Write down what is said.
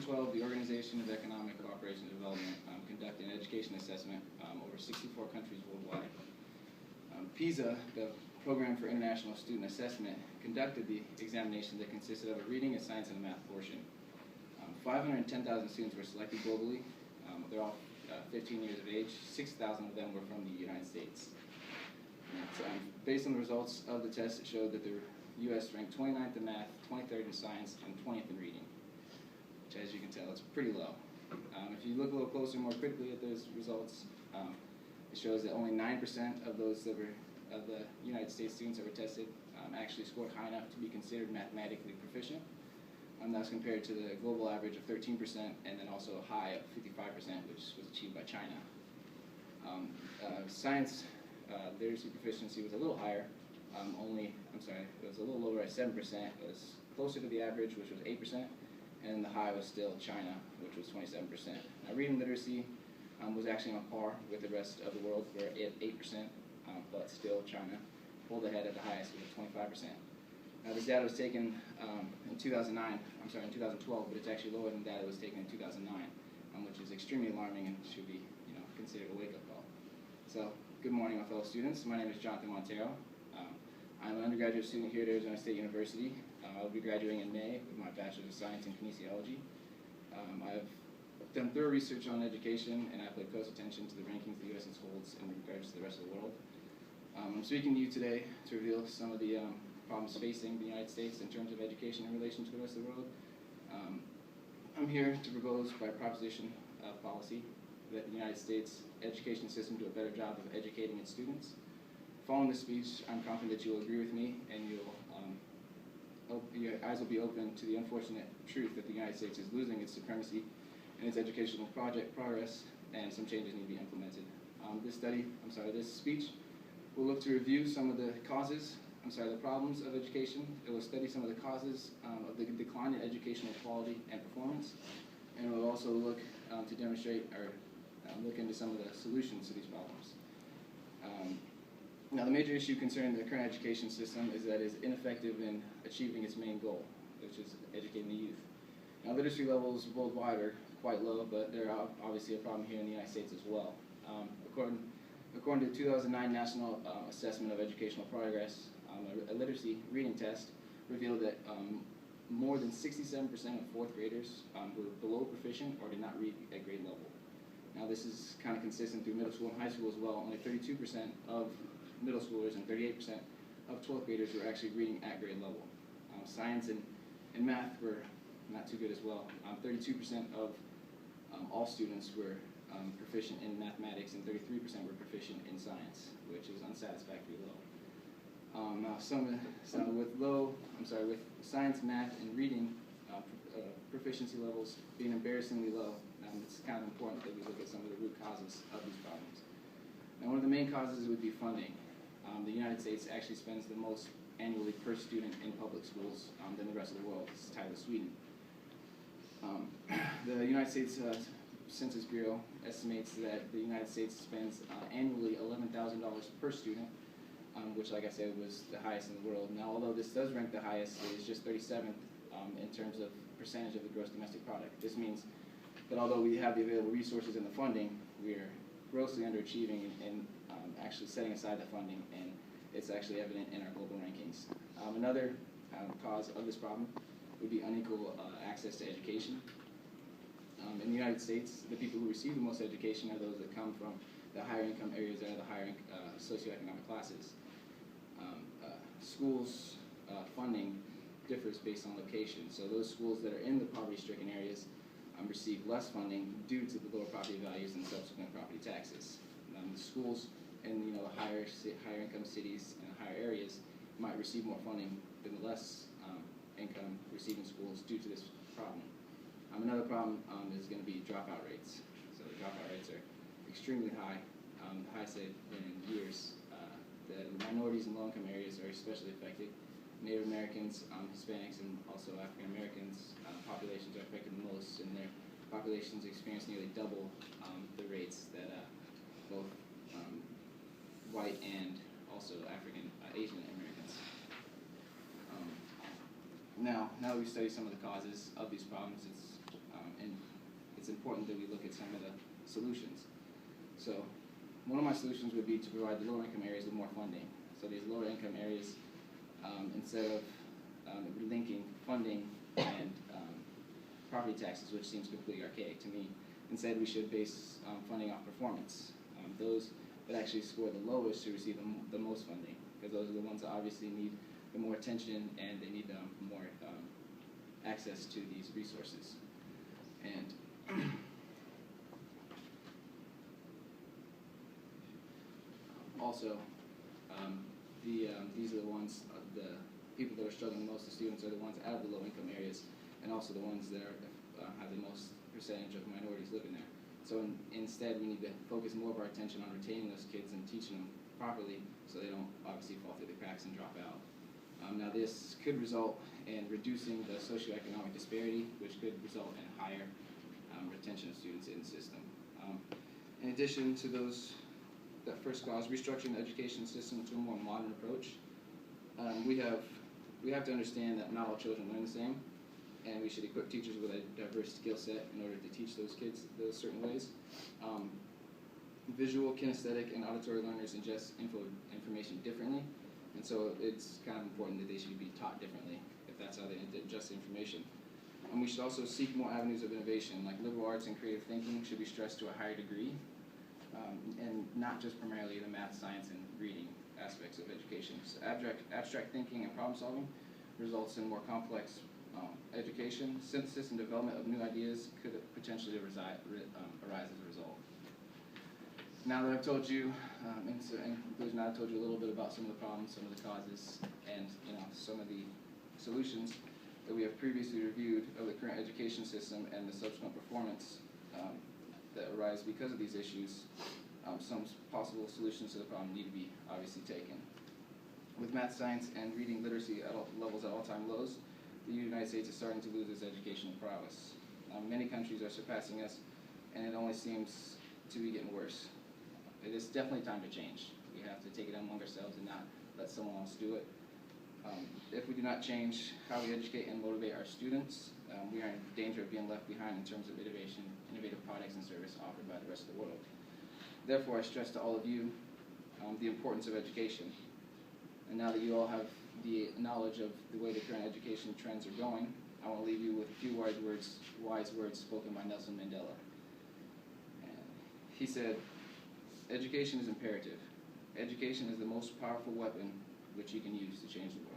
2012, the Organization of Economic Cooperation and Development conducted an education assessment over 64 countries worldwide. PISA, the Program for International Student Assessment, conducted the examination that consisted of a reading, a science, and a math portion. 510,000 students were selected globally. They're all 15 years of age. 6,000 of them were from the United States. Based on the results of the test, it showed that the U.S. ranked 29th in math, 23rd in science, and 20th in reading, which, as you can tell, it's pretty low. If you look a little closer, more critically at those results, it shows that only 9% of those that were of the United States students that were tested actually scored high enough to be considered mathematically proficient. That's compared to the global average of 13%, and then also a high of 55%, which was achieved by China. Science literacy proficiency was a little higher. It was a little lower at 7%. It was closer to the average, which was 8%, and the high was still China, which was 27%. Now, reading literacy was actually on par with the rest of the world. We're at 8%, but still China pulled ahead at the highest with 25%. Now, this data was taken in 2012, but it's actually lower than data was taken in 2009, which is extremely alarming and should be, considered a wake-up call. So, good morning, my fellow students. My name is Johnathan Monteiro. I'm an undergraduate student here at Arizona State University. I'll be graduating in May with my Bachelor's of Science in Kinesiology. I've done thorough research on education, and I pay close attention to the rankings the U.S. holds in regards to the rest of the world. I'm speaking to you today to reveal some of the problems facing the United States in terms of education in relation to the rest of the world. I'm here to propose by proposition of policy that the United States education system do a better job of educating its students. Following this speech, I'm confident that you will agree with me, and your eyes will be open to the unfortunate truth that the United States is losing its supremacy in its educational progress, and some changes need to be implemented. This speech will look to review some of the the problems of education. It will study some of the causes of the decline in educational quality and performance, and it will also look to demonstrate or look into some of the solutions to these problems. Now, the major issue concerning the current education system is that it is ineffective in achieving its main goal, which is educating the youth. Now, literacy levels worldwide are quite low, but they're obviously a problem here in the United States as well. According to the 2009 National Assessment of Educational Progress, a literacy reading test revealed that more than 67% of fourth graders were below proficient or did not read at grade level. Now, this is kind of consistent through middle school and high school as well. Only 32% of middle schoolers and 38% of 12th graders were actually reading at grade level. Science and math were not too good as well. 32% of all students were proficient in mathematics, and 33% were proficient in science, which is unsatisfactorily low. With science, math, and reading proficiency levels being embarrassingly low, it's kind of important that we look at some of the root causes of these problems. Now, one of the main causes would be funding. The United States actually spends the most annually per student in public schools than the rest of the world. This is tied with Sweden. The United States Census Bureau estimates that the United States spends annually $11,000 per student, which, like I said, was the highest in the world. Now, although this does rank the highest, it is just 37th in terms of percentage of the gross domestic product. This means that although we have the available resources and the funding, we are grossly underachieving in actually setting aside the funding, and it's actually evident in our global rankings. Another cause of this problem would be unequal access to education. In the United States, the people who receive the most education are those that come from the higher income areas and the higher socioeconomic classes. Schools funding differs based on location. So those schools that are in the poverty-stricken areas receive less funding due to the lower property values and subsequent property taxes. The schools in the higher income cities and higher areas might receive more funding than the less income receiving schools due to this problem. Another problem is going to be dropout rates. So the dropout rates are extremely high, the highest they've been in years. The minorities and low-income areas are especially affected. Native Americans, Hispanics, and also African Americans populations are affected the most, and their populations experience nearly double the rates that both white and also Asian Americans. Now that we've studied some of the causes of these problems, it's it's important that we look at some of the solutions. So one of my solutions would be to provide the lower income areas with more funding. So these lower income areas, instead of linking funding and property taxes, which seems completely archaic to me, instead we should base funding off performance. Those that actually score the lowest should receive the most funding, because those are the ones that obviously need the more attention and they need more access to these resources. And also, these are the ones, the people that are struggling the most, the students, are the ones out of the low-income areas, and also the ones that have the most percentage of minorities living there. So instead, we need to focus more of our attention on retaining those kids and teaching them properly so they don't obviously fall through the cracks and drop out. Now this could result in reducing the socioeconomic disparity, which could result in higher retention of students in the system. In addition to that first cause, restructuring the education system to a more modern approach, we have to understand that not all children learn the same, and we should equip teachers with a diverse skill set in order to teach those kids those certain ways. Visual, kinesthetic, and auditory learners ingest information differently, and so it's kind of important that they should be taught differently if that's how they ingest information. And we should also seek more avenues of innovation, like liberal arts and creative thinking should be stressed to a higher degree, and not just primarily the math, science, and reading aspects of education. So abstract thinking and problem solving results in more complex education. Synthesis and development of new ideas could potentially arise as a result. Now that I've told you, in conclusion, I've told you a little bit about some of the problems, some of the causes, and some of the solutions that we have previously reviewed of the current education system and the subsequent performance that arise because of these issues. Some possible solutions to the problem need to be obviously taken. With math, science, and reading literacy levels at all-time lows, the United States is starting to lose its educational prowess. Many countries are surpassing us, and it only seems to be getting worse. It is definitely time to change. We have to take it among ourselves and not let someone else do it. If we do not change how we educate and motivate our students, we are in danger of being left behind in terms of innovative products and service offered by the rest of the world. Therefore, I stress to all of you the importance of education. And now that you all have the knowledge of the way the current education trends are going, I want to leave you with a few wise words spoken by Nelson Mandela. And he said, "Education is imperative. Education is the most powerful weapon which you can use to change the world."